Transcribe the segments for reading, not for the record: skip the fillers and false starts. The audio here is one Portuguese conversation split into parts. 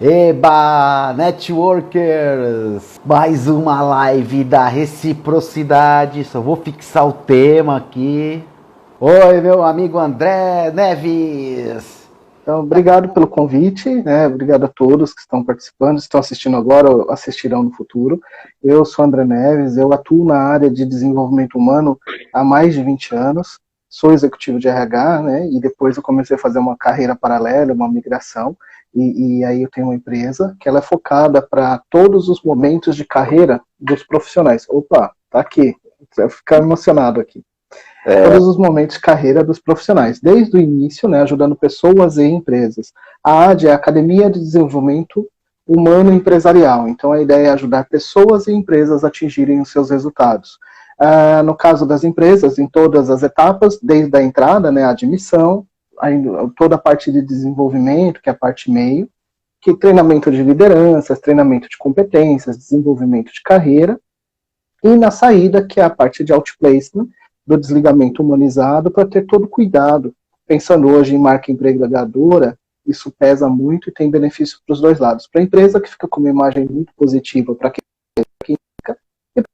Eba, networkers! Mais uma live da reciprocidade. Só vou fixar o tema aqui. Oi, meu amigo André Neves! Então, obrigado pelo convite, né? Obrigado a todos que estão participando, estão assistindo agora ou assistirão no futuro. Eu sou André Neves, eu atuo na área de desenvolvimento humano há mais de 20 anos, sou executivo de RH, né? E depois eu comecei a fazer uma carreira paralela, uma migração, e aí eu tenho uma empresa que ela é focada para todos os momentos de carreira dos profissionais. Opa, tá aqui, você vai ficar emocionado aqui. Todos os momentos de carreira dos profissionais, desde o início, né, ajudando pessoas e empresas. A AD é a Academia de Desenvolvimento Humano Empresarial, então a ideia é ajudar pessoas e empresas a atingirem os seus resultados. No caso das empresas, em todas as etapas, desde a entrada, né, a admissão, toda a parte de desenvolvimento, que é a parte meio, que treinamento de lideranças, treinamento de competências, desenvolvimento de carreira, e na saída, que é a parte de outplacement, do desligamento humanizado, para ter todo cuidado. Pensando hoje em marca empregadora, isso pesa muito e tem benefício para os dois lados. Para a empresa, que fica com uma imagem muito positiva para quem fica, e para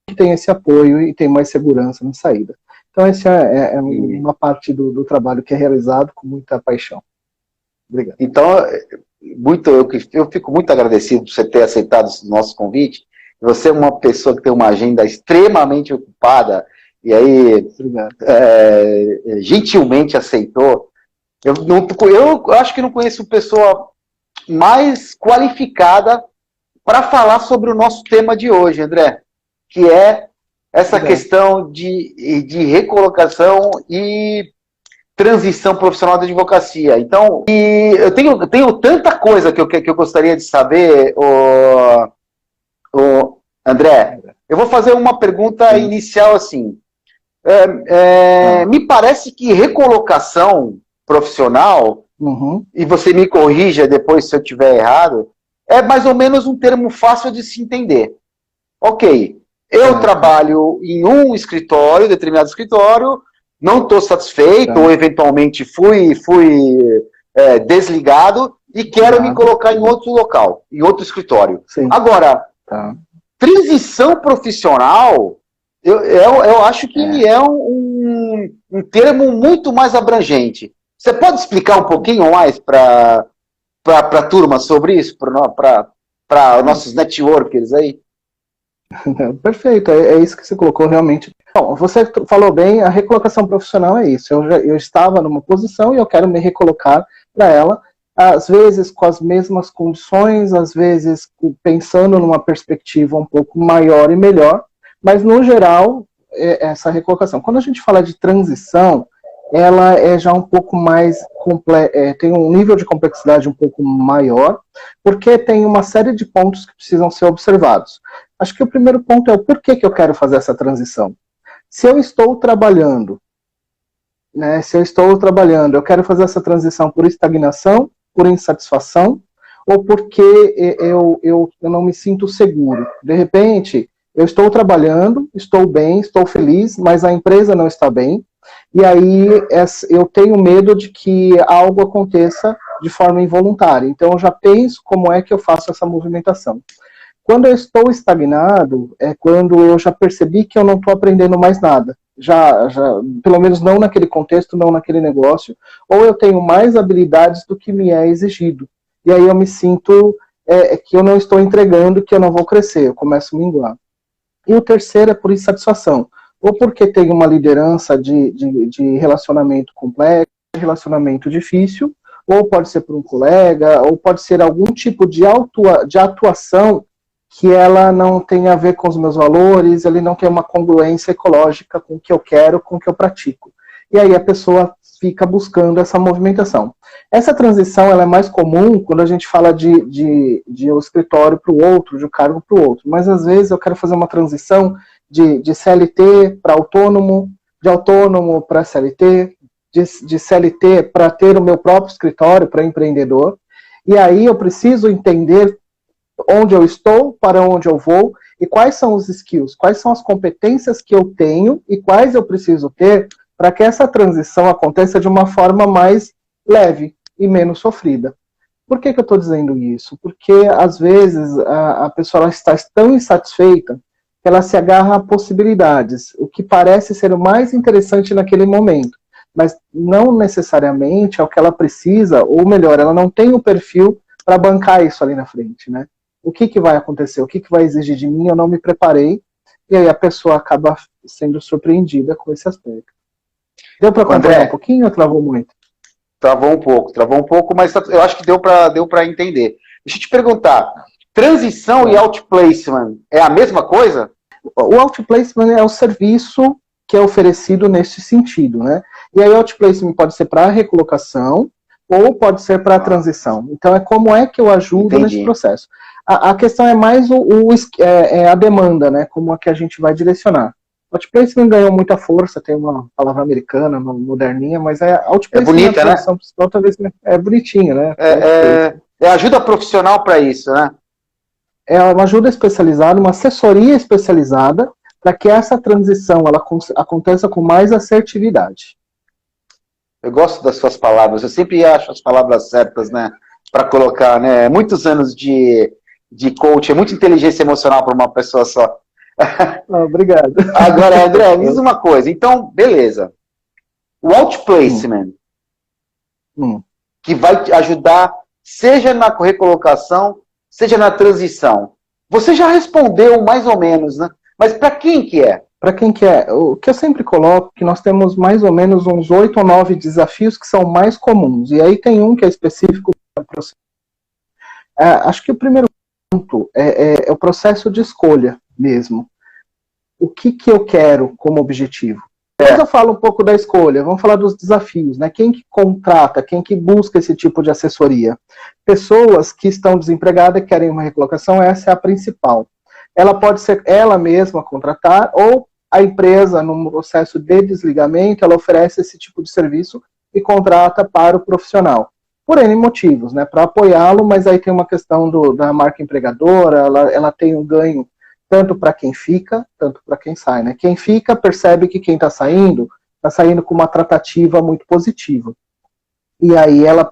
quem tem esse apoio e tem mais segurança na saída. Então, essa é uma parte do trabalho que é realizado com muita paixão. Obrigado. Então, eu fico muito agradecido por você ter aceitado o nosso convite. Você é uma pessoa que tem uma agenda extremamente ocupada, e aí, gentilmente aceitou. Eu acho que não conheço pessoa mais qualificada para falar sobre o nosso tema de hoje, André, que é essa questão de recolocação e transição profissional da advocacia. Então, eu tenho tanta coisa que eu gostaria de saber, André. Eu vou fazer uma pergunta inicial assim. Me parece que recolocação profissional, e você me corrija depois se eu estiver errado, é mais ou menos um termo fácil de se entender. Ok, eu trabalho em um escritório, determinado escritório, não estou satisfeito, ou eventualmente fui desligado e quero me colocar em outro local, em outro escritório. Sim. Agora, transição profissional, eu acho que ele é um termo muito mais abrangente. Você pode explicar um pouquinho mais para a turma sobre isso, para nossos networkers aí? Perfeito, é isso que você colocou realmente. Bom, você falou bem, a recolocação profissional é isso. Eu estava numa posição e eu quero me recolocar para ela, às vezes com as mesmas condições, às vezes pensando numa perspectiva um pouco maior e melhor, mas no geral, essa recolocação. Quando a gente fala de transição, ela é já um pouco mais tem um nível de complexidade um pouco maior, porque tem uma série de pontos que precisam ser observados. Acho que o primeiro ponto é o porquê que eu quero fazer essa transição. Se eu estou trabalhando, né, eu quero fazer essa transição por estagnação, por insatisfação, ou porque eu não me sinto seguro. De repente, eu estou trabalhando, estou bem, estou feliz, mas a empresa não está bem, e aí eu tenho medo de que algo aconteça de forma involuntária. Então eu já penso como é que eu faço essa movimentação. Quando eu estou estagnado, é quando eu já percebi que eu não estou aprendendo mais nada. Pelo menos não naquele contexto, não naquele negócio, ou eu tenho mais habilidades do que me é exigido. E aí eu me sinto que eu não estou entregando, que eu não vou crescer, eu começo a minguar. E o terceiro é por insatisfação, ou porque tem uma liderança de relacionamento complexo, relacionamento difícil, ou pode ser por um colega, ou pode ser algum tipo de atuação que ela não tem a ver com os meus valores, ele não tem uma congruência ecológica com o que eu quero, com o que eu pratico. E aí a pessoa fica buscando essa movimentação. Essa transição ela é mais comum quando a gente fala de um escritório para o outro, de um cargo para o outro, mas às vezes eu quero fazer uma transição de CLT para autônomo, de autônomo para CLT, de CLT para ter o meu próprio escritório, para empreendedor, e aí eu preciso entender onde eu estou, para onde eu vou, e quais são os skills, quais são as competências que eu tenho e quais eu preciso ter para que essa transição aconteça de uma forma mais leve e menos sofrida. Por que eu estou dizendo isso? Porque, às vezes, a pessoa ela está tão insatisfeita que ela se agarra a possibilidades, o que parece ser o mais interessante naquele momento, mas não necessariamente é o que ela precisa, ou melhor, ela não tem o perfil para bancar isso ali na frente, né? O que vai acontecer? O que vai exigir de mim? Eu não me preparei, e aí a pessoa acaba sendo surpreendida com esse aspecto. Deu para acompanhar um pouquinho ou travou muito? Travou um pouco, mas eu acho que deu para entender. Deixa eu te perguntar, transição e outplacement é a mesma coisa? O outplacement é o serviço que é oferecido nesse sentido, né? E aí outplacement pode ser para recolocação ou pode ser para transição. Então é como é que eu ajudo nesse processo. A questão é mais a demanda, né? Como é que a gente vai direcionar. Outplacement ganhou muita força, tem uma palavra americana, moderninha, mas outplacement bonita, né? Principal, talvez é bonitinho, né? É ajuda profissional para isso, né? É uma ajuda especializada, uma assessoria especializada para que essa transição ela aconteça com mais assertividade. Eu gosto das suas palavras, eu sempre acho as palavras certas, né? Para colocar, né? Muitos anos de coach, é muita inteligência emocional para uma pessoa só. Obrigado. Agora, André, me diz uma coisa. Então, beleza. O outplacement, que vai te ajudar, seja na recolocação, seja na transição. Você já respondeu mais ou menos, né? Mas para quem que é? Para quem que é? O que eu sempre coloco que nós temos mais ou menos uns 8 ou 9 desafios que são mais comuns. E aí tem um que é específico para o processo. Acho que o primeiro ponto é o processo de escolha mesmo. O que eu quero como objetivo? Depois eu falo um pouco da escolha, vamos falar dos desafios, né? Quem que contrata, quem que busca esse tipo de assessoria? Pessoas que estão desempregadas e querem uma recolocação, essa é a principal. Ela pode ser ela mesma contratar, ou a empresa, num processo de desligamento, ela oferece esse tipo de serviço e contrata para o profissional. Por N motivos, né? Para apoiá-lo, mas aí tem uma questão da marca empregadora, ela tem um ganho tanto para quem fica, tanto para quem sai, né? Quem fica percebe que quem está saindo com uma tratativa muito positiva. E aí ela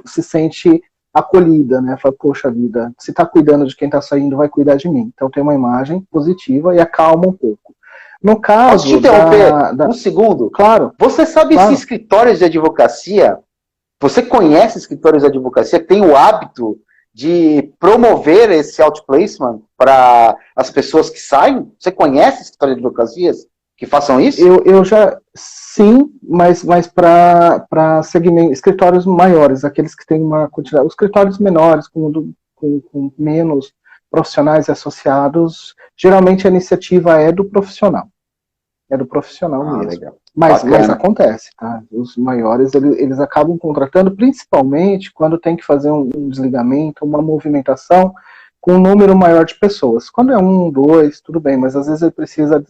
se sente acolhida, né? Fala, poxa vida, se está cuidando de quem está saindo, vai cuidar de mim. Então tem uma imagem positiva e acalma um pouco. No caso... Posso te interromper um segundo? Claro. Você sabe se escritórios de advocacia, você conhece escritórios de advocacia que têm o hábito de promover esse outplacement para as pessoas que saem? Você conhece escritórios de advocacias que façam isso? Eu já, sim, mas para escritórios maiores, aqueles que têm uma quantidade, os escritórios menores, com menos profissionais associados, geralmente a iniciativa é do profissional. É do profissional mesmo. Legal. Mas acontece, tá? Os maiores, eles acabam contratando, principalmente quando tem que fazer um desligamento, uma movimentação com um número maior de pessoas. Quando é 1, 2, tudo bem, mas às vezes ele precisa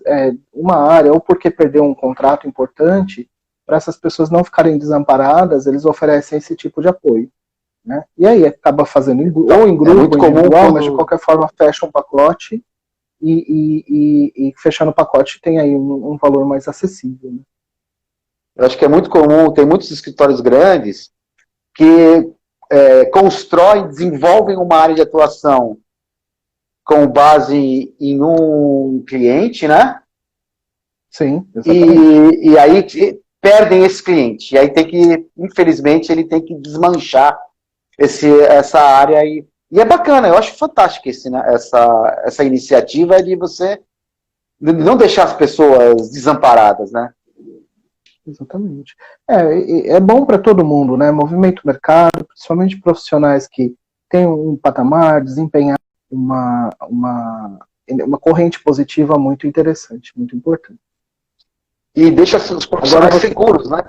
uma área, ou porque perdeu um contrato importante, para essas pessoas não ficarem desamparadas, eles oferecem esse tipo de apoio. Né? E aí acaba fazendo ou em grupo, ou individual, mas de qualquer forma fecha um pacote, e fechando o pacote tem aí um valor mais acessível. Né? Eu acho que é muito comum, tem muitos escritórios grandes que constroem, desenvolvem uma área de atuação com base em um cliente, né? Sim, exatamente. E aí perdem esse cliente. E aí infelizmente, ele tem que desmanchar essa área aí. E é bacana, eu acho fantástico essa iniciativa de você não deixar as pessoas desamparadas, né? Exatamente. É bom para todo mundo, né? Movimento mercado, principalmente profissionais que têm um patamar, desempenhar uma corrente positiva muito interessante, muito importante. E deixa os profissionais seguros, né?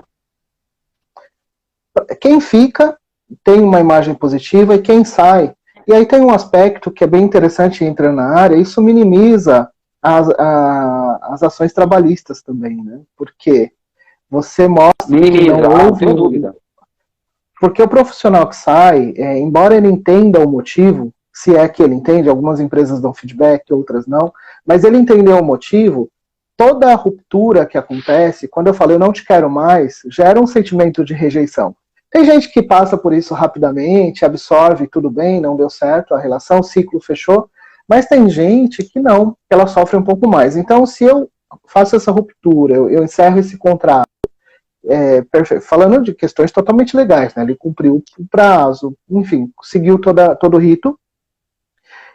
Quem fica tem uma imagem positiva e quem sai. E aí tem um aspecto que é bem interessante entrando na área, isso minimiza as ações trabalhistas também, né? Porque você mostra que não houve... Não tenho dúvida. Porque o profissional que sai, embora ele entenda o motivo, se é que ele entende, algumas empresas dão feedback, outras não, mas ele entendeu o motivo, toda a ruptura que acontece, quando eu falo eu não te quero mais, gera um sentimento de rejeição. Tem gente que passa por isso rapidamente, absorve, tudo bem, não deu certo a relação, o ciclo fechou, mas tem gente que não, que ela sofre um pouco mais. Então, se eu faço essa ruptura, eu encerro esse contrato, falando de questões totalmente legais, né? Ele cumpriu o prazo, enfim, seguiu todo o rito,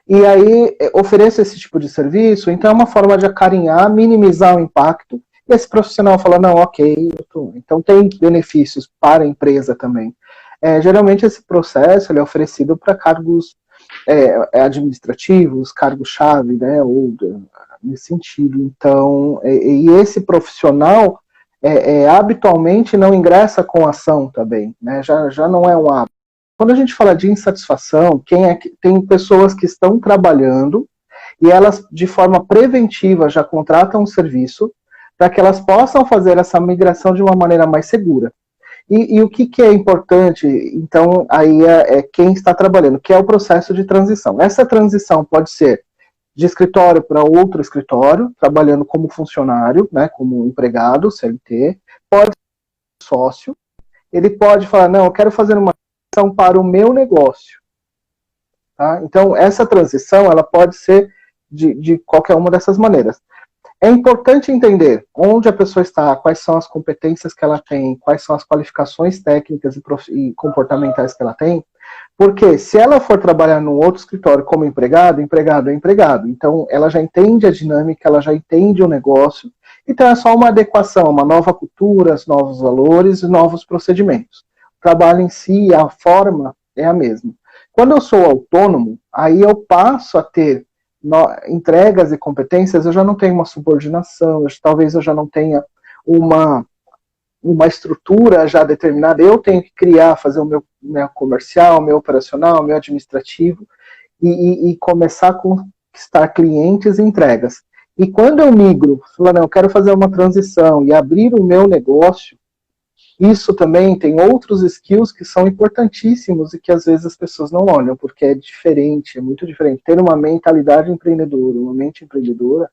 e aí ofereço esse tipo de serviço, então é uma forma de acarinhar, minimizar o impacto, e esse profissional fala, não, ok, então tem benefícios para a empresa também. Geralmente esse processo ele é oferecido para cargos administrativos, cargos-chave, né, ou nesse sentido. Então, e esse profissional habitualmente não ingressa com ação também, né, já não é um hábito. Quando a gente fala de insatisfação, tem pessoas que estão trabalhando e elas, de forma preventiva, já contratam um serviço para que elas possam fazer essa migração de uma maneira mais segura. E o que é importante, então, aí é quem está trabalhando, que é o processo de transição. Essa transição pode ser de escritório para outro escritório, trabalhando como funcionário, né, como empregado, CLT, pode ser sócio, ele pode falar, não, eu quero fazer uma transição para o meu negócio. Tá? Então, essa transição, ela pode ser de qualquer uma dessas maneiras. É importante entender onde a pessoa está, quais são as competências que ela tem, quais são as qualificações técnicas e comportamentais que ela tem, porque se ela for trabalhar num outro escritório como empregado, empregado é empregado, então ela já entende a dinâmica, ela já entende o negócio, então é só uma adequação, uma nova cultura, novos valores e novos procedimentos. O trabalho em si, a forma é a mesma. Quando eu sou autônomo, aí eu passo a ter entregas e competências, eu já não tenho uma subordinação, talvez eu já não tenha uma estrutura já determinada, eu tenho que criar, fazer o meu comercial, o meu operacional, o meu administrativo, e começar a conquistar clientes e entregas. E quando eu migro, falar, não, eu quero fazer uma transição e abrir o meu negócio, isso também tem outros skills que são importantíssimos e que às vezes as pessoas não olham, porque é diferente, é muito diferente. Ter uma mentalidade empreendedora, uma mente empreendedora,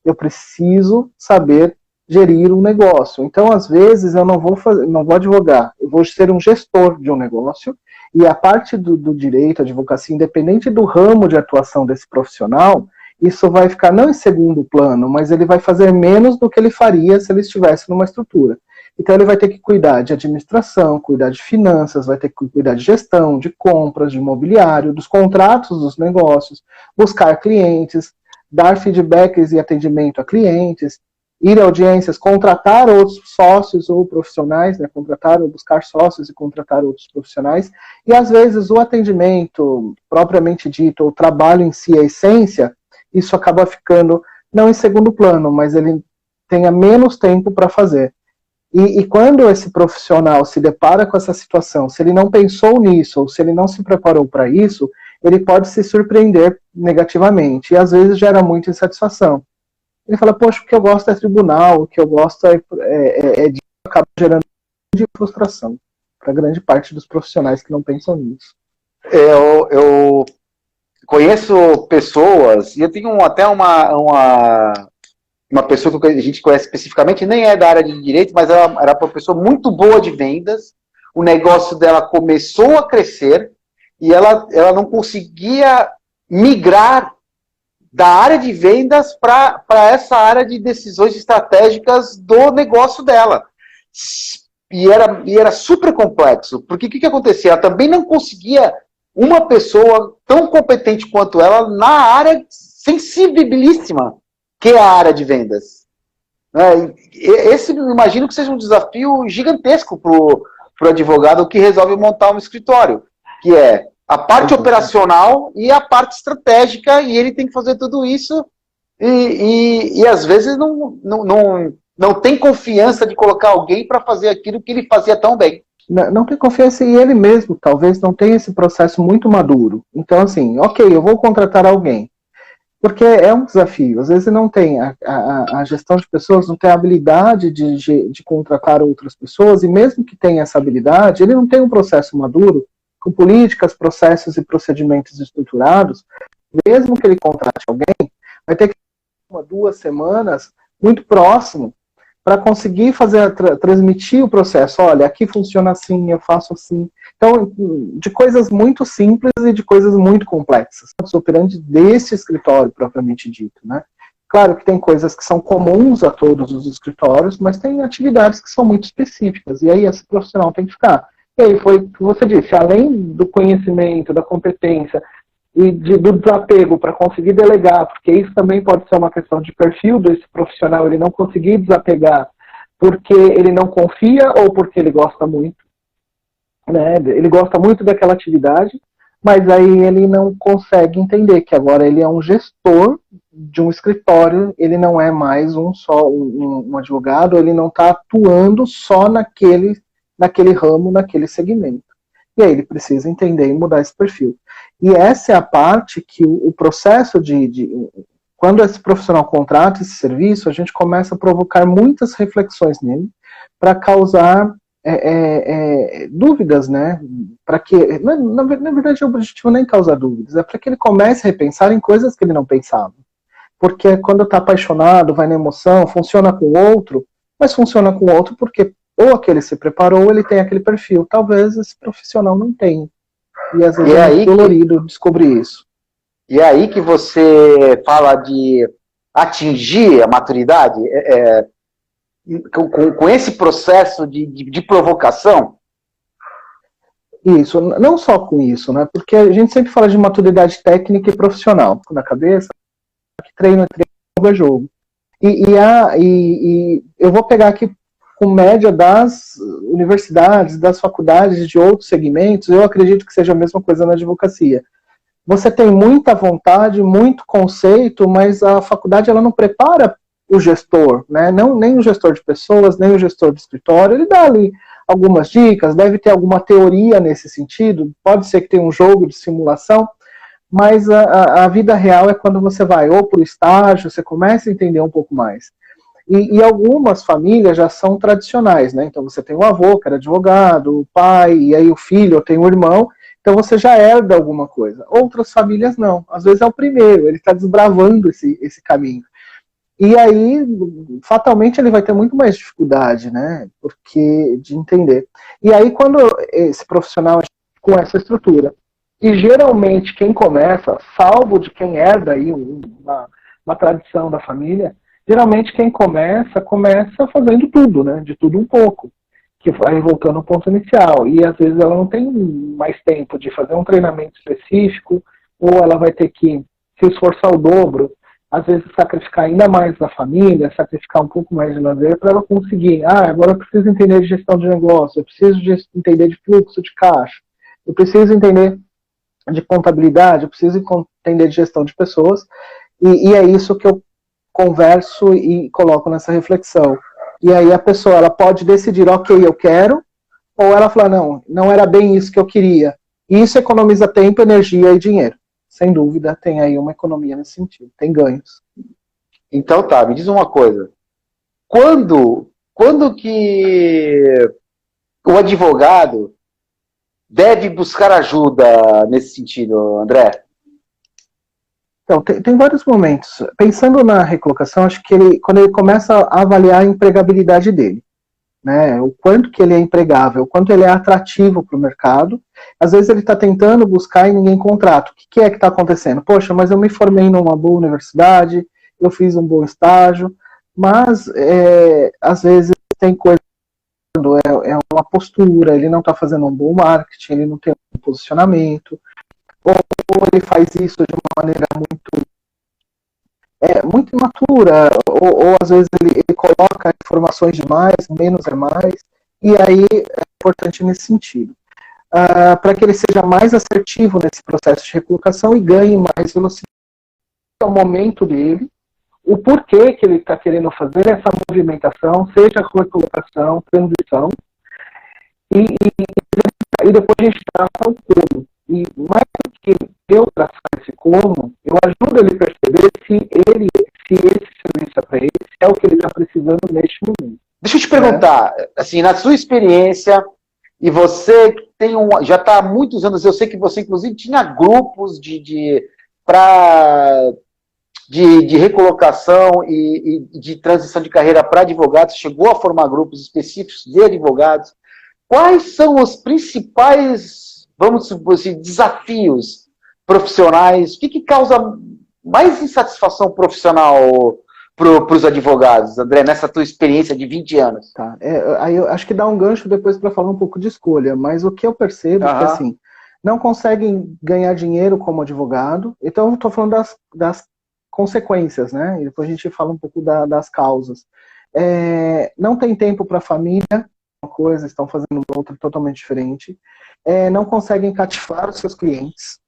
eu preciso saber gerir um negócio. Então, às vezes, eu não vou advogar, eu vou ser um gestor de um negócio, e a parte do direito, advocacia, independente do ramo de atuação desse profissional, isso vai ficar não em segundo plano, mas ele vai fazer menos do que ele faria se ele estivesse numa estrutura. Então ele vai ter que cuidar de administração, cuidar de finanças, vai ter que cuidar de gestão, de compras, de imobiliário, dos contratos dos negócios, buscar clientes, dar feedbacks e atendimento a clientes, ir a audiências, contratar outros sócios ou profissionais, né, contratar ou buscar sócios e contratar outros profissionais, e às vezes o atendimento propriamente dito, o trabalho em si, a essência, isso acaba ficando não em segundo plano, mas ele tenha menos tempo para fazer. E quando esse profissional se depara com essa situação, se ele não pensou nisso, ou se ele não se preparou para isso, ele pode se surpreender negativamente, e às vezes gera muita insatisfação. Ele fala, poxa, o que eu gosto é tribunal, o que eu gosto de acaba gerando de frustração para grande parte dos profissionais que não pensam nisso. Eu conheço pessoas, e eu tenho até uma pessoa que a gente conhece especificamente, nem é da área de direito, mas ela era uma pessoa muito boa de vendas, o negócio dela começou a crescer, e ela não conseguia migrar da área de vendas para essa área de decisões estratégicas do negócio dela. E era super complexo, porque o que acontecia? Ela também não conseguia uma pessoa tão competente quanto ela na área sensibilíssima, que é a área de vendas. Esse, eu imagino que seja um desafio gigantesco para o advogado que resolve montar um escritório, que é a parte operacional e a parte estratégica, e ele tem que fazer tudo isso, e às vezes não tem confiança de colocar alguém para fazer aquilo que ele fazia tão bem. Não tem confiança em ele mesmo, talvez não tenha esse processo muito maduro. Então, assim, ok, eu vou contratar alguém, porque é um desafio. Às vezes não tem a gestão de pessoas, não tem a habilidade de contratar outras pessoas, e mesmo que tenha essa habilidade, ele não tem um processo maduro, com políticas, processos e procedimentos estruturados. Mesmo que ele contrate alguém, vai ter que ter 1, 2 semanas muito próximo para conseguir transmitir o processo. Olha, aqui funciona assim, eu faço assim. Então, de coisas muito simples e de coisas muito complexas. O operandi desse escritório, propriamente dito, né? Claro que tem coisas que são comuns a todos os escritórios, mas tem atividades que são muito específicas, e aí esse profissional tem que ficar. E aí foi o que você disse, além do conhecimento, da competência e do desapego para conseguir delegar, porque isso também pode ser uma questão de perfil desse profissional, ele não conseguir desapegar porque ele não confia ou porque ele gosta muito, né? Ele gosta muito daquela atividade, mas aí ele não consegue entender que agora ele é um gestor de um escritório, ele não é mais um advogado, ele não está atuando só naquele ramo, naquele segmento. E aí ele precisa entender e mudar esse perfil. E essa é a parte que o processo quando esse profissional contrata esse serviço, a gente começa a provocar muitas reflexões nele para causar dúvidas, né? Para que, na verdade, o objetivo nem causar dúvidas, é para que ele comece a repensar em coisas que ele não pensava. Porque quando está apaixonado, vai na emoção, funciona com o outro, mas funciona com o outro porque ou aquele se preparou, ou ele tem aquele perfil. Talvez esse profissional não tenha. E às vezes é muito dolorido descobrir isso. E é aí que você fala de atingir a maturidade, com esse processo de provocação? Isso, não só com isso, né? Porque a gente sempre fala de maturidade técnica e profissional na cabeça, que treino é jogo. E eu vou pegar aqui com média das universidades, das faculdades de outros segmentos, eu acredito que seja a mesma coisa na advocacia. Você tem muita vontade, muito conceito, mas a faculdade ela não prepara o gestor, né? Nem o gestor de pessoas, nem o gestor de escritório. Ele dá ali algumas dicas, deve ter alguma teoria nesse sentido, pode ser que tenha um jogo de simulação, mas a vida real é quando você vai ou para o estágio, você começa a entender um pouco mais. E algumas famílias já são tradicionais, né? Então você tem o avô, que era advogado, o pai, e aí o filho, tem o irmão, então você já herda alguma coisa. Outras famílias não, às vezes é o primeiro, ele está desbravando esse caminho. E aí, fatalmente, ele vai ter muito mais dificuldade, né? De entender. E aí, quando esse profissional com essa estrutura, e geralmente quem começa, salvo de quem herda aí uma tradição da família, geralmente quem começa fazendo tudo, né? De tudo um pouco, que vai voltando ao ponto inicial. E às vezes ela não tem mais tempo de fazer um treinamento específico, ou ela vai ter que se esforçar o dobro, às vezes sacrificar ainda mais da família, sacrificar um pouco mais de lazer para ela conseguir. Agora eu preciso entender de gestão de negócio, eu preciso entender de fluxo de caixa, eu preciso entender de contabilidade, eu preciso entender de gestão de pessoas, e é isso que eu converso e coloco nessa reflexão. E aí a pessoa ela pode decidir, ok, eu quero, ou ela fala, não era bem isso que eu queria. E isso economiza tempo, energia e dinheiro. Sem dúvida, tem aí uma economia nesse sentido, tem ganhos. Então tá, me diz uma coisa. Quando que o advogado deve buscar ajuda nesse sentido, André? Então, tem vários momentos. Pensando na recolocação, acho que quando ele começa a avaliar a empregabilidade dele, né, o quanto que ele é empregável, o quanto ele é atrativo para o mercado, às vezes ele está tentando buscar e ninguém contrata. O que é que está acontecendo? Poxa, mas eu me formei numa boa universidade, eu fiz um bom estágio, mas às vezes tem coisa, é uma postura, ele não está fazendo um bom marketing, ele não tem um posicionamento, ou ele faz isso de uma maneira muito imatura, ou às vezes ele coloca informações demais, menos é mais, e aí é importante nesse sentido. Para que ele seja mais assertivo nesse processo de recolocação e ganhe mais velocidade. É o momento dele, o porquê que ele está querendo fazer essa movimentação, seja recolocação, transição, e depois a gente traça o como. E mais do que eu traçar esse como, eu ajudo ele a perceber se esse serviço é para ele, se é o que ele está precisando neste momento. Deixa eu te perguntar, assim, na sua experiência, e você tem já está há muitos anos, eu sei que você inclusive tinha grupos para de recolocação e de transição de carreira para advogados, chegou a formar grupos específicos de advogados. Quais são os principais, vamos dizer, desafios profissionais? O que causa mais insatisfação profissional para os advogados, André, nessa tua experiência de 20 anos? Tá. Aí eu acho que dá um gancho depois para falar um pouco de escolha, mas o que eu percebo é que, assim, não conseguem ganhar dinheiro como advogado, então eu estou falando das consequências, né? E depois a gente fala um pouco das causas. Não tem tempo para a família, uma coisa, estão fazendo outra totalmente diferente. Não conseguem cativar os seus clientes.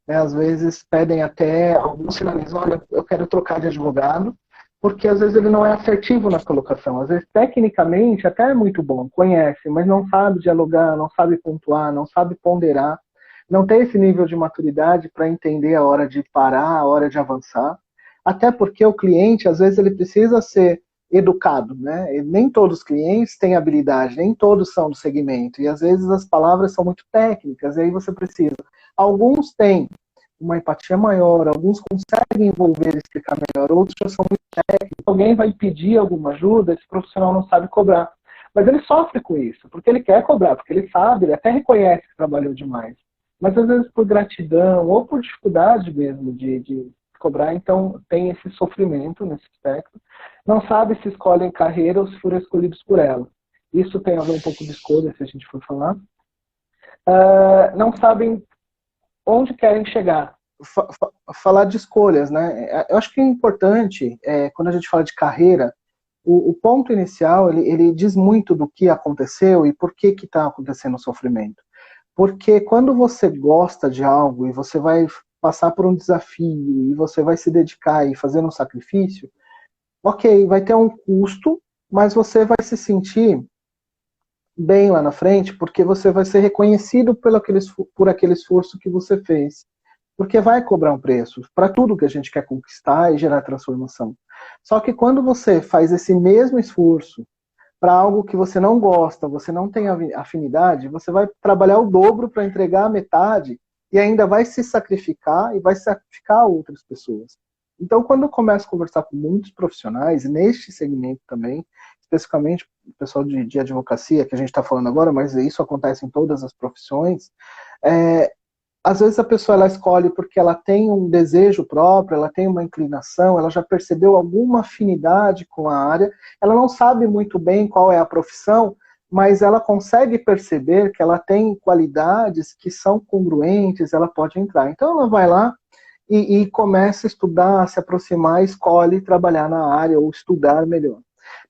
Às vezes pedem até, alguns finalizam, olha, eu quero trocar de advogado, porque às vezes ele não é assertivo na colocação. Às vezes, tecnicamente, até é muito bom, conhece, mas não sabe dialogar, não sabe pontuar, não sabe ponderar, não tem esse nível de maturidade para entender a hora de parar, a hora de avançar. Até porque o cliente, às vezes, ele precisa ser educado, né? E nem todos os clientes têm habilidade, nem todos são do segmento. E às vezes as palavras são muito técnicas, e aí você precisa. Alguns têm uma empatia maior, alguns conseguem envolver e explicar melhor, outros já são muito técnicos. Alguém vai pedir alguma ajuda, esse profissional não sabe cobrar. Mas ele sofre com isso, porque ele quer cobrar, porque ele sabe, ele até reconhece que trabalhou demais. Mas às vezes por gratidão ou por dificuldade mesmo de cobrar, então tem esse sofrimento nesse aspecto. Não sabe se escolhem carreira ou se foram escolhidos por ela. Isso tem a ver um pouco de escolha, se a gente for falar. Não sabem onde querem chegar. Falar de escolhas, né? Eu acho que é importante, quando a gente fala de carreira, o ponto inicial, ele diz muito do que aconteceu e por que está acontecendo o sofrimento. Porque quando você gosta de algo e você vai passar por um desafio e você vai se dedicar e fazer um sacrifício, ok, vai ter um custo, mas você vai se sentir bem lá na frente, porque você vai ser reconhecido por aquele esforço que você fez. Porque vai cobrar um preço para tudo que a gente quer conquistar e gerar transformação. Só que quando você faz esse mesmo esforço para algo que você não gosta, você não tem afinidade, você vai trabalhar o dobro para entregar a metade e ainda vai se sacrificar e vai sacrificar outras pessoas. Então, quando eu começo a conversar com muitos profissionais, neste segmento também, especificamente o pessoal de advocacia, que a gente está falando agora, mas isso acontece em todas as profissões, às vezes a pessoa ela escolhe porque ela tem um desejo próprio, ela tem uma inclinação, ela já percebeu alguma afinidade com a área, ela não sabe muito bem qual é a profissão, mas ela consegue perceber que ela tem qualidades que são congruentes, ela pode entrar. Então ela vai lá e começa a estudar, se aproximar, escolhe trabalhar na área ou estudar melhor.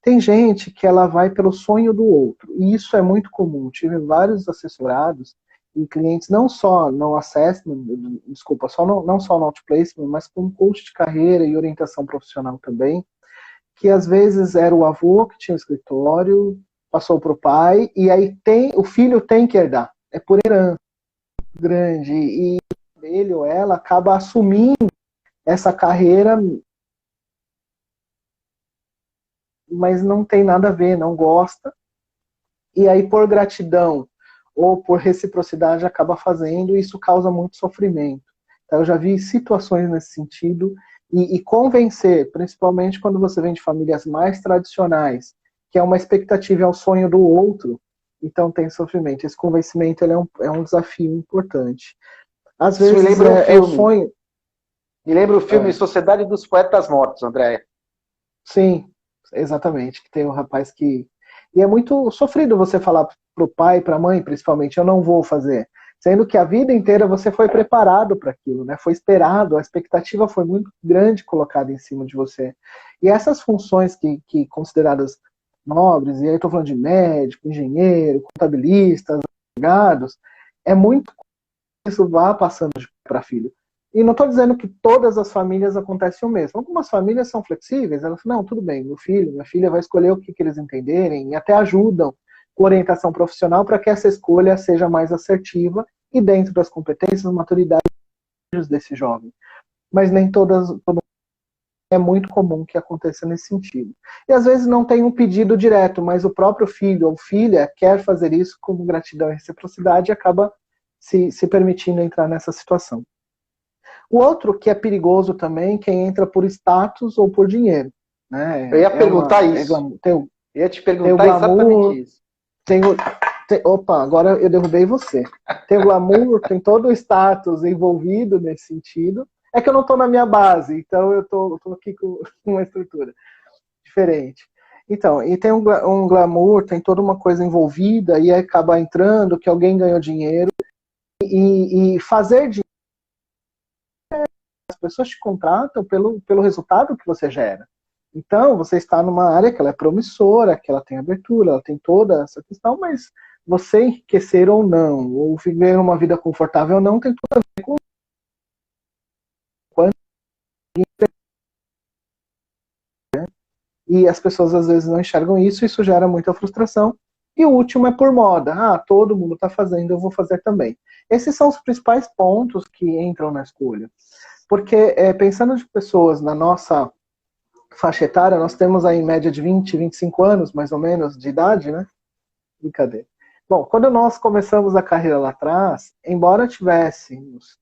Tem gente que ela vai pelo sonho do outro, e isso é muito comum. Tive vários assessorados e clientes não só no assessment, não só no outplacement, mas com coach de carreira e orientação profissional também, que às vezes era o avô que tinha o escritório, passou para o pai, e aí o filho tem que herdar, é por herança grande, e ele ou ela acaba assumindo essa carreira, mas não tem nada a ver, não gosta, e aí por gratidão ou por reciprocidade acaba fazendo, e isso causa muito sofrimento. Então, eu já vi situações nesse sentido, e convencer, principalmente quando você vem de famílias mais tradicionais, que é uma expectativa ao sonho do outro, então tem sofrimento. Esse convencimento ele é um desafio importante. Às vezes me lembra é o sonho... Me lembra o filme Sociedade dos Poetas Mortos, André. Sim, exatamente, que tem um rapaz que... E é muito sofrido você falar para o pai, para a mãe, principalmente, eu não vou fazer. Sendo que a vida inteira você foi preparado para aquilo, né? Foi esperado, a expectativa foi muito grande colocada em cima de você. E essas funções que consideradas nobres, e aí estou falando de médico, engenheiro, contabilistas, advogados, é muito que isso vá passando de pai para filho. E não estou dizendo que todas as famílias acontecem o mesmo. Algumas famílias são flexíveis, elas falam, não, tudo bem, meu filho, minha filha vai escolher o que eles entenderem, e até ajudam com orientação profissional para que essa escolha seja mais assertiva e dentro das competências, maturidades desse jovem. Mas nem todo é muito comum que aconteça nesse sentido. E às vezes não tem um pedido direto, mas o próprio filho ou filha quer fazer isso como gratidão e reciprocidade e acaba se permitindo entrar nessa situação. O outro que é perigoso também, quem entra por status ou por dinheiro. Né? Eu ia perguntar isso. Eu ia te perguntar exatamente isso. Opa, agora eu derrubei você. Tem o glamour, tem todo o status envolvido nesse sentido. É que eu não estou na minha base, então eu tô aqui com uma estrutura diferente. Então, e tem um glamour, tem toda uma coisa envolvida, e aí acaba entrando que alguém ganhou dinheiro, e fazer dinheiro, as pessoas te contratam pelo resultado que você gera. Então, você está numa área que ela é promissora, que ela tem abertura, ela tem toda essa questão, mas você enriquecer ou não, ou viver uma vida confortável ou não, tem tudo a ver com quanto. E as pessoas às vezes não enxergam isso gera muita frustração. E o último é por moda. Todo mundo está fazendo, eu vou fazer também. Esses são os principais pontos que entram na escolha. Porque, pensando de pessoas na nossa faixa etária, nós temos aí em média de 20, 25 anos, mais ou menos, de idade, né? Brincadeira. Bom, quando nós começamos a carreira lá atrás, embora tivéssemos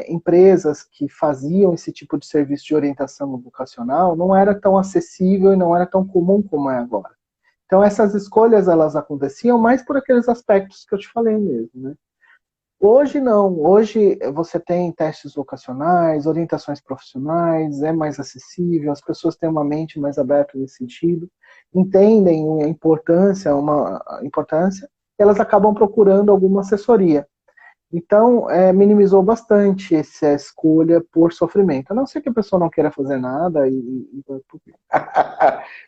empresas que faziam esse tipo de serviço de orientação vocacional, não era tão acessível e não era tão comum como é agora. Então essas escolhas, elas aconteciam mais por aqueles aspectos que eu te falei mesmo, né? Hoje não, hoje você tem testes vocacionais, orientações profissionais, é mais acessível, as pessoas têm uma mente mais aberta nesse sentido, entendem a importância, elas acabam procurando alguma assessoria. Então, minimizou bastante essa escolha por sofrimento. A não ser que a pessoa não queira fazer nada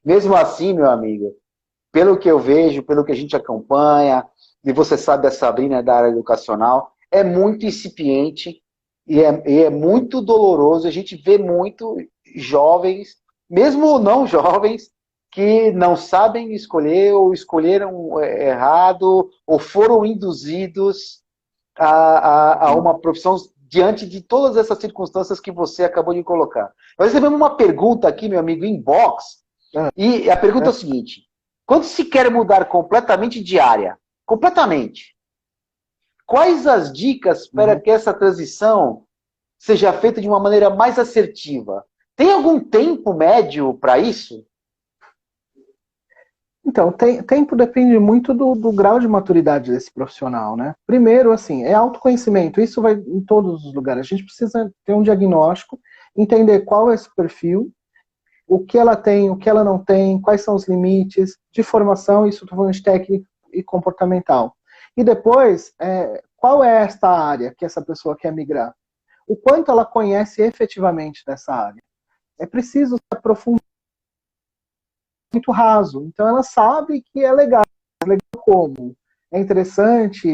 Mesmo assim, meu amigo, pelo que eu vejo, pelo que a gente acompanha, e você sabe, a Sabrina é da área educacional, é muito incipiente e é muito doloroso. A gente vê muito jovens, mesmo não jovens, que não sabem escolher ou escolheram errado ou foram induzidos a uma profissão diante de todas essas circunstâncias que você acabou de colocar. Nós recebemos uma pergunta aqui, meu amigo, inbox, e a pergunta é o seguinte: quando se quer mudar completamente de área, completamente, quais as dicas para que essa transição seja feita de uma maneira mais assertiva? Tem algum tempo médio para isso? Então, tempo depende muito do grau de maturidade desse profissional, né? Primeiro, assim, é autoconhecimento. Isso vai em todos os lugares. A gente precisa ter um diagnóstico, entender qual é esse perfil, o que ela tem, o que ela não tem, quais são os limites de formação, isso estou falando de técnico e comportamental. E depois, qual é esta área que essa pessoa quer migrar? O quanto ela conhece efetivamente dessa área? É preciso se aprofundar. Muito raso. Então ela sabe que é legal como, é interessante,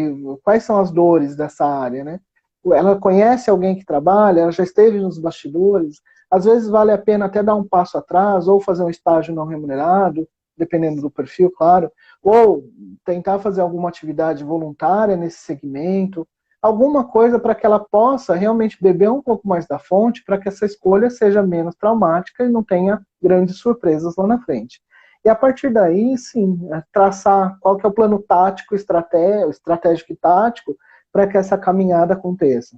quais são as dores dessa área, né? Ela conhece alguém que trabalha, ela já esteve nos bastidores, às vezes vale a pena até dar um passo atrás, ou fazer um estágio não remunerado, dependendo do perfil, claro, ou tentar fazer alguma atividade voluntária nesse segmento, alguma coisa para que ela possa realmente beber um pouco mais da fonte, para que essa escolha seja menos traumática e não tenha grandes surpresas lá na frente. E a partir daí, sim, traçar qual que é o plano tático, estratégico e tático para que essa caminhada aconteça.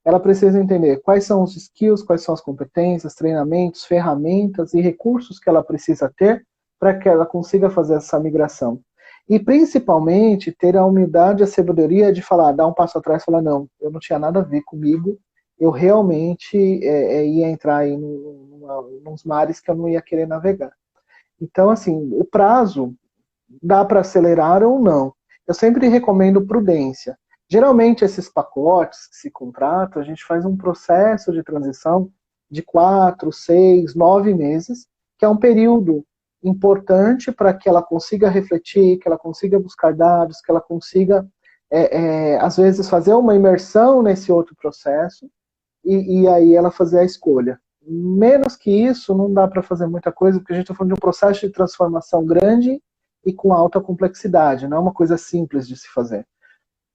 Ela precisa entender quais são os skills, quais são as competências, treinamentos, ferramentas e recursos que ela precisa ter para que ela consiga fazer essa migração. E, principalmente, ter a humildade e a sabedoria de falar, dar um passo atrás e falar, não, eu não tinha nada a ver comigo, eu realmente ia entrar aí nos mares que eu não ia querer navegar. Então, assim, o prazo dá para acelerar ou não. Eu sempre recomendo prudência. Geralmente, esses pacotes que se contratam, a gente faz um processo de transição de 4, 6, 9 meses, que é um período importante para que ela consiga refletir, que ela consiga buscar dados, que ela consiga, às vezes, fazer uma imersão nesse outro processo e aí ela fazer a escolha. Menos que isso, não dá para fazer muita coisa, porque a gente está falando de um processo de transformação grande e com alta complexidade, não é uma coisa simples de se fazer.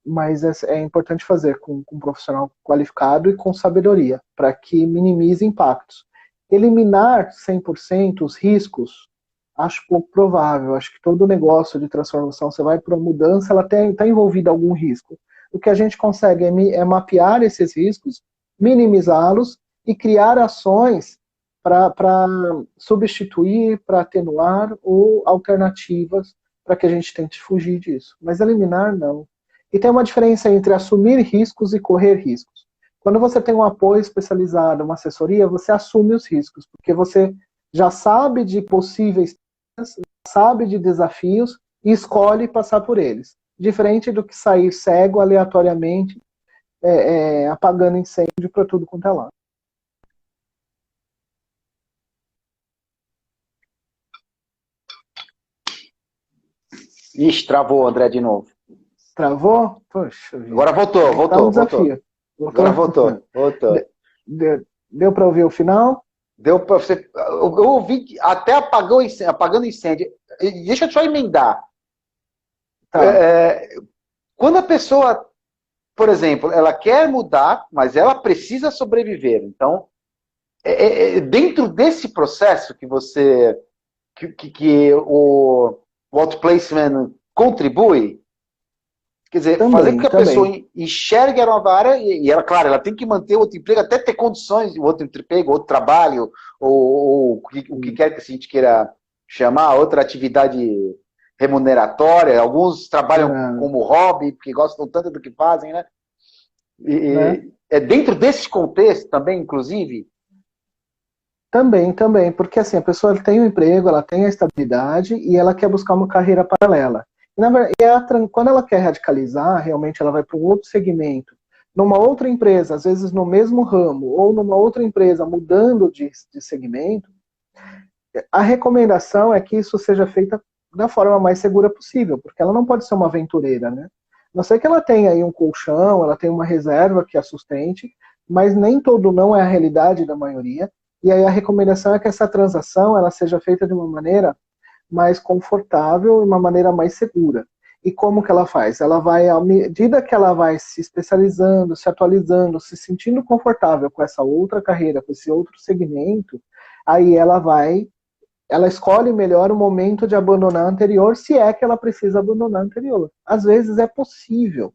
Mas é importante fazer com um profissional qualificado e com sabedoria, para que minimize impactos. Eliminar 100% os riscos, acho pouco provável. Acho que todo negócio de transformação, você vai para uma mudança, ela está envolvida em algum risco. O que a gente consegue é mapear esses riscos minimizá-los e criar ações para substituir, para atenuar ou alternativas para que a gente tente fugir disso. Mas eliminar, não. E tem uma diferença entre assumir riscos e correr riscos. Quando você tem um apoio especializado, uma assessoria, você assume os riscos, porque você já sabe de possíveis, sabe de desafios e escolhe passar por eles. Diferente do que sair cego aleatoriamente, apagando incêndio para tudo quanto é lado. Ixi, travou, André, de novo. Travou? Poxa vida. Agora voltou. Tá um desafio. Agora voltou. Deu para ouvir o final? Deu para você. Eu ouvi até apagando incêndio. Deixa eu só emendar. Tá. Quando a pessoa, por exemplo, ela quer mudar, mas ela precisa sobreviver. Então, dentro desse processo que você, que o outplacement contribui, quer dizer, Também, fazer com que a pessoa enxergue a nova área e ela, claro, ela tem que manter o outro emprego, até ter condições de outro emprego, outro trabalho, ou o que quer que a gente queira chamar, outra atividade remuneratória. Alguns trabalham como hobby, porque gostam tanto do que fazem, né? É dentro desse contexto também, inclusive? Também, porque assim, a pessoa tem um emprego, ela tem a estabilidade e ela quer buscar uma carreira paralela. E, na verdade, quando ela quer radicalizar, realmente ela vai para um outro segmento, numa outra empresa, às vezes no mesmo ramo, ou numa outra empresa mudando de segmento, a recomendação é que isso seja feita da forma mais segura possível, porque ela não pode ser uma aventureira, né? A não ser que ela tenha aí um colchão, ela tenha uma reserva que a sustente, mas nem todo não é a realidade da maioria. E aí a recomendação é que essa transação ela seja feita de uma maneira mais confortável e uma maneira mais segura. E como que ela faz? Ela vai, à medida que ela vai se especializando, se atualizando, se sentindo confortável com essa outra carreira, com esse outro segmento, aí ela escolhe melhor o momento de abandonar a anterior, se é que ela precisa abandonar a anterior. Às vezes é possível.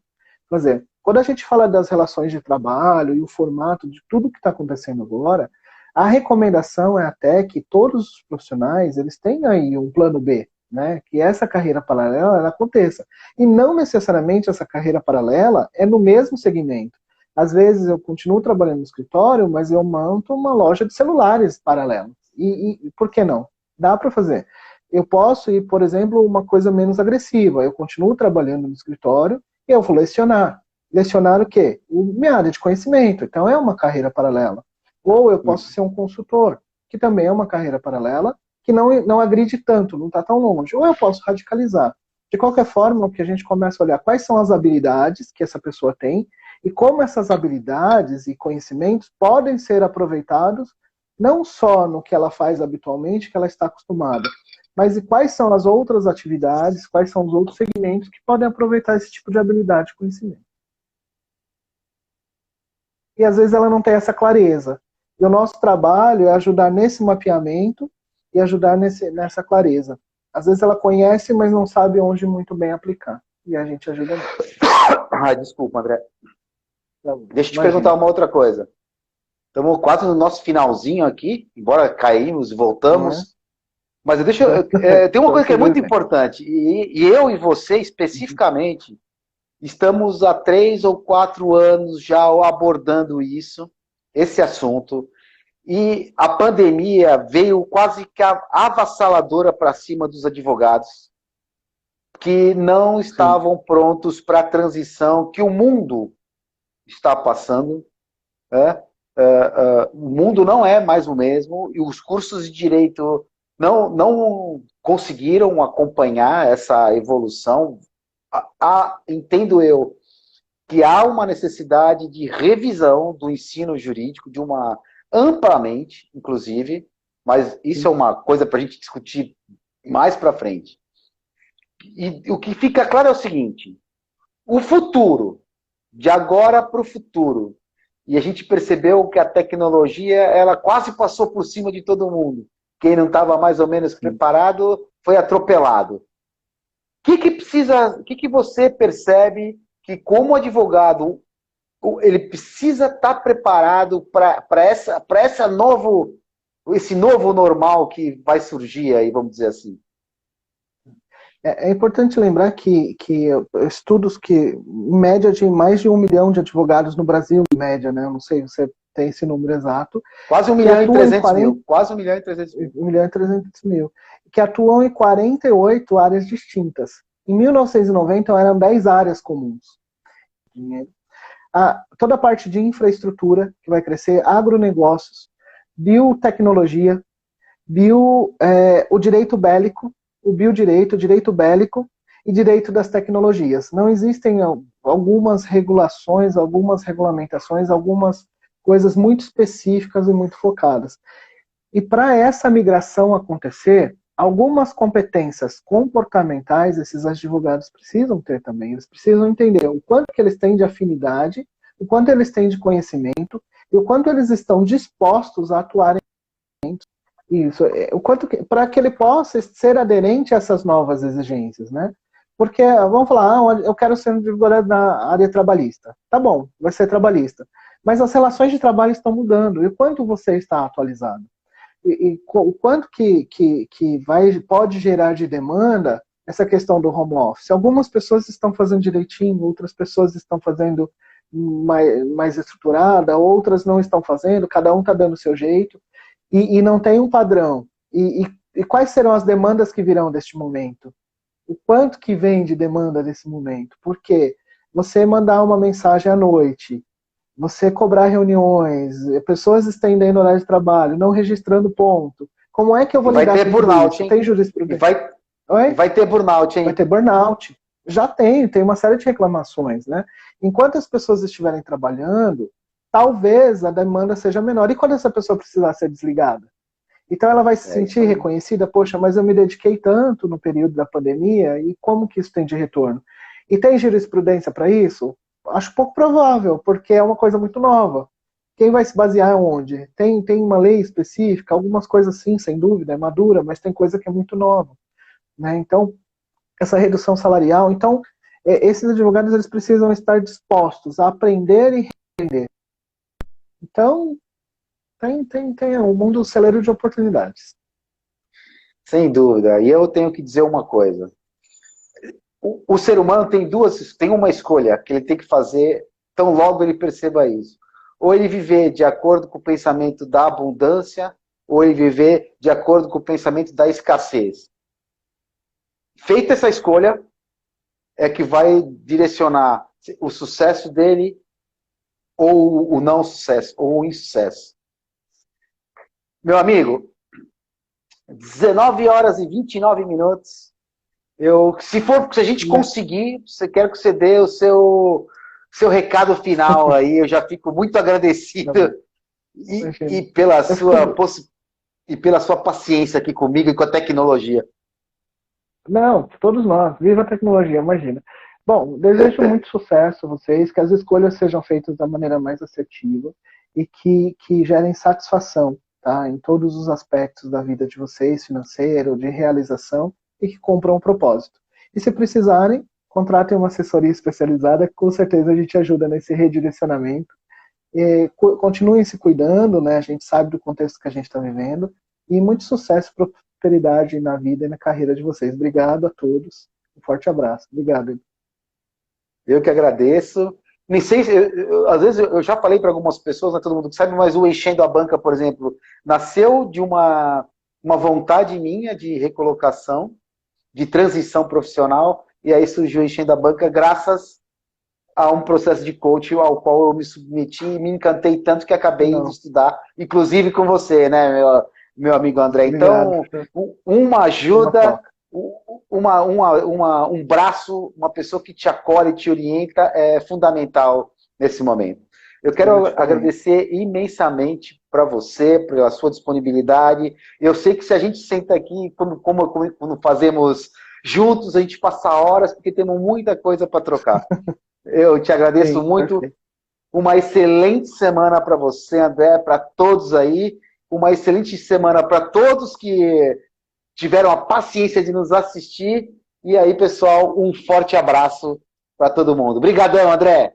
Quer dizer, quando a gente fala das relações de trabalho e o formato de tudo que está acontecendo agora, a recomendação é até que todos os profissionais eles tenham aí um plano B, né? Que essa carreira paralela ela aconteça. E não necessariamente essa carreira paralela é no mesmo segmento. Às vezes eu continuo trabalhando no escritório, mas eu monto uma loja de celulares paralela. E por que não? Dá para fazer. Eu posso ir, por exemplo, uma coisa menos agressiva. Eu continuo trabalhando no escritório e eu vou lecionar. Lecionar o quê? Minha área de conhecimento. Então é uma carreira paralela. Ou eu posso ser um consultor, que também é uma carreira paralela, que não agride tanto, não está tão longe. Ou eu posso radicalizar. De qualquer forma, o que a gente começa a olhar quais são as habilidades que essa pessoa tem e como essas habilidades e conhecimentos podem ser aproveitados não só no que ela faz habitualmente, que ela está acostumada, mas e quais são as outras atividades, quais são os outros segmentos que podem aproveitar esse tipo de habilidade e conhecimento. E às vezes ela não tem essa clareza. E o nosso trabalho é ajudar nesse mapeamento e ajudar nessa clareza. Às vezes ela conhece, mas não sabe onde muito bem aplicar. E a gente ajuda nisso. Desculpa, André. Deixa eu te perguntar uma outra coisa. Estamos quase no nosso finalzinho aqui, embora caímos e voltamos. Mas tem uma coisa que é muito importante. E eu e você, especificamente, estamos há 3 ou 4 anos já abordando esse assunto. E a pandemia veio quase que avassaladora para cima dos advogados que não estavam prontos para a transição que o mundo está passando. O mundo não é mais o mesmo e os cursos de direito não conseguiram acompanhar essa evolução. Entendo eu que há uma necessidade de revisão do ensino jurídico, amplamente, inclusive, mas isso é uma coisa para a gente discutir mais para frente. E o que fica claro é o seguinte: o futuro, de agora para o futuro, e a gente percebeu que a tecnologia ela quase passou por cima de todo mundo. Quem não estava mais ou menos preparado foi atropelado. O que você percebe que, como advogado, ele precisa estar preparado para esse novo normal que vai surgir aí, vamos dizer assim? É importante lembrar que estudos que, em média, de mais de 1 milhão de advogados no Brasil, em média, né? Eu não sei se você tem esse número exato. Quase 1 milhão e 300 mil. Quase 1 milhão e 300 mil. 1 milhão e 300 mil. Que atuam em 48 áreas distintas. Em 1990 eram 10 áreas comuns. Toda a parte de infraestrutura que vai crescer, agronegócios, biotecnologia, o direito bélico, o biodireito, o direito bélico e direito das tecnologias. Não existem algumas regulações, algumas regulamentações, algumas coisas muito específicas e muito focadas. E para essa migração acontecer, algumas competências comportamentais esses advogados precisam ter também. Eles precisam entender o quanto que eles têm de afinidade, o quanto eles têm de conhecimento e o quanto eles estão dispostos a atuar em isso, para que ele possa ser aderente a essas novas exigências, né? Porque, vamos falar, eu quero ser advogado na área trabalhista. Tá bom, vai ser trabalhista. Mas as relações de trabalho estão mudando. E o quanto você está atualizado? E o quanto que pode gerar de demanda essa questão do home office? Algumas pessoas estão fazendo direitinho, outras pessoas estão fazendo mais estruturada, outras não estão fazendo, cada um está dando o seu jeito. E não tem um padrão. E quais serão as demandas que virão deste momento? O quanto que vem de demanda desse momento? Porque você mandar uma mensagem à noite, você cobrar reuniões, pessoas estendendo horário de trabalho, não registrando ponto. Como é que eu vou lidar com isso? Vai ter burnout, hein? Tem jurisprudência. Vai ter burnout, hein? Vai ter burnout. Já tem uma série de reclamações, né? Enquanto as pessoas estiverem trabalhando, talvez a demanda seja menor. E quando essa pessoa precisar ser desligada? Então ela vai se sentir reconhecida, poxa, mas eu me dediquei tanto no período da pandemia, e como que isso tem de retorno? E tem jurisprudência para isso? Acho pouco provável, porque é uma coisa muito nova. Quem vai se basear onde? Tem uma lei específica, algumas coisas sim, sem dúvida, é madura, mas tem coisa que é muito nova, né? Então, essa redução salarial, então, esses advogados eles precisam estar dispostos a aprender e reaprender. Então, tem um mundo celeiro de oportunidades. Sem dúvida. E eu tenho que dizer uma coisa. O ser humano tem uma escolha que ele tem que fazer tão logo ele perceba isso. Ou ele viver de acordo com o pensamento da abundância, ou ele viver de acordo com o pensamento da escassez. Feita essa escolha, é que vai direcionar o sucesso dele, ou o não sucesso, ou o insucesso. Meu amigo, 19 horas e 29 minutos. Se a gente conseguir, quero que você dê o seu recado final aí. Eu já fico muito agradecido e pela sua paciência aqui comigo e com a tecnologia. Não, todos nós. Viva a tecnologia, imagina. Bom, desejo muito sucesso a vocês, que as escolhas sejam feitas da maneira mais assertiva e que gerem satisfação, tá, em todos os aspectos da vida de vocês, financeiro, de realização, e que cumpram um propósito. E se precisarem, contratem uma assessoria especializada, que com certeza a gente ajuda nesse redirecionamento. E continuem se cuidando, né? A gente sabe do contexto que a gente está vivendo. E muito sucesso e prosperidade na vida e na carreira de vocês. Obrigado a todos. Um forte abraço. Obrigado. Eu que agradeço. Nem sei, às vezes eu já falei para algumas pessoas, não é todo mundo que sabe, mas o Enchendo a Banca, por exemplo, nasceu de uma vontade minha de recolocação, de transição profissional, e aí surgiu o Enchendo a Banca graças a um processo de coaching ao qual eu me submeti e me encantei tanto que acabei de estudar, inclusive com você, né, meu amigo André. Então, uma ajuda, um braço, uma pessoa que te acolhe, te orienta, é fundamental nesse momento. Eu quero agradecer imensamente para você, pela sua disponibilidade. Eu sei que se a gente senta aqui, quando fazemos juntos, a gente passa horas, porque temos muita coisa para trocar. Eu te agradeço muito. Perfeito. Uma excelente semana para você, André, para todos aí. Uma excelente semana para todos que tiveram a paciência de nos assistir. E aí, pessoal, um forte abraço para todo mundo. Obrigadão, André.